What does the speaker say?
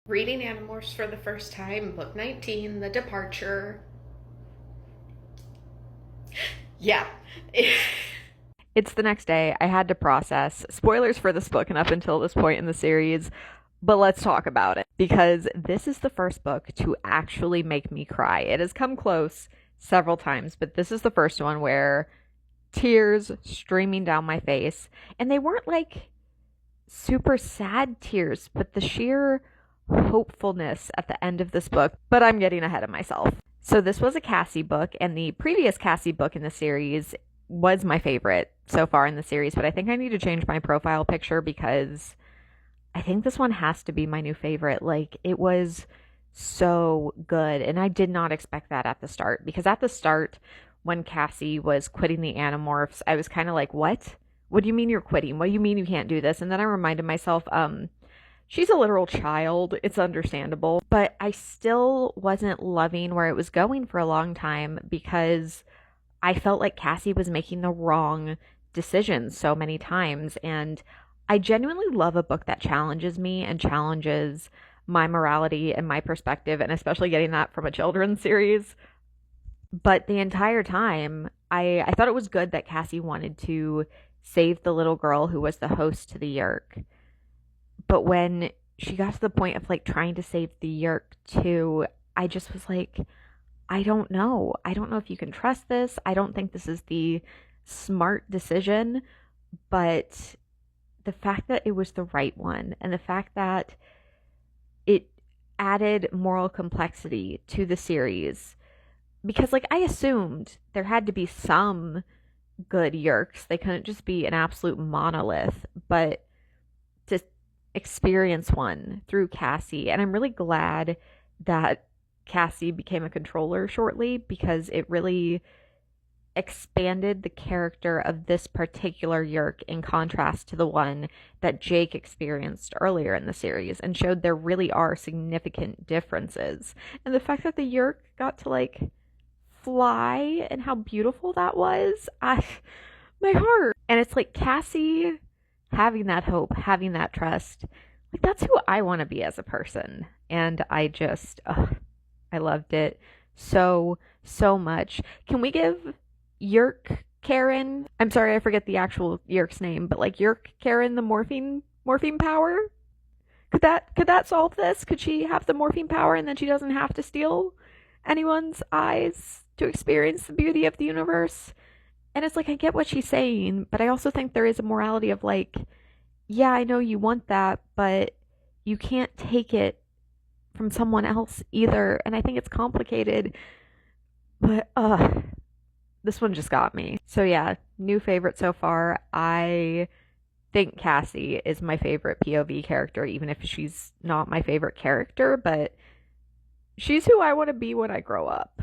Reading Animorphs for the first time, book 19, The Departure. Yeah. It's the next day. I had to process. Spoilers for this book and up until this point in the series, but let's talk about it because this is the first book to actually make me cry. It has come close several times, but this is the first one where tears streaming down my face. And they weren't like super sad tears, but the sheer hopefulness at the end of this book. But I'm getting ahead of myself. So this was a Cassie book, and the previous Cassie book in the series was my favorite so far in the series, but I think I need to change my profile picture because I think this one has to be my new favorite. Like, it was so good, and I did not expect that at the start because at the start, when Cassie was quitting the Animorphs, I was kind of like, what? What do you mean you're quitting? What do you mean you can't do this? And then I reminded myself, she's a literal child. It's understandable. But I still wasn't loving where it was going for a long time because I felt like Cassie was making the wrong decisions so many times. And I genuinely love a book that challenges me and challenges my morality and my perspective, and especially getting that from a children's series. But the entire time, I thought it was good that Cassie wanted to save the little girl who was the host to the Yerk. But when she got to the point of like trying to save the Yerk too, I just was like, I don't know. I don't know if you can trust this. I don't think this is the smart decision, but the fact that it was the right one and the fact that it added moral complexity to the series, because like I assumed there had to be some good Yerks. They couldn't just be an absolute monolith, but to experience one through Cassie, and I'm really glad that Cassie became a controller shortly because it really expanded the character of this particular Yerk in contrast to the one that Jake experienced earlier in the series and showed there really are significant differences. And the fact that the Yerk got to like fly and how beautiful that was, my heart. And it's like Cassie having that hope, having that trust. Like that's who I want to be as a person. And I just I loved it so much. Can we give Yerk Karen, I'm sorry, I forget the actual Yerk's name, but like Yerk Karen the morphine power? Could that solve this? Could she have the morphine power and then she doesn't have to steal anyone's eyes to experience the beauty of the universe? And it's like I get what she's saying, but I also think there is a morality of like, yeah, I know you want that, but you can't take it from someone else either. And I think it's complicated, but this one just got me. So yeah, new favorite so far. I think Cassie is my favorite POV character, even if she's not my favorite character, but she's who I want to be when I grow up.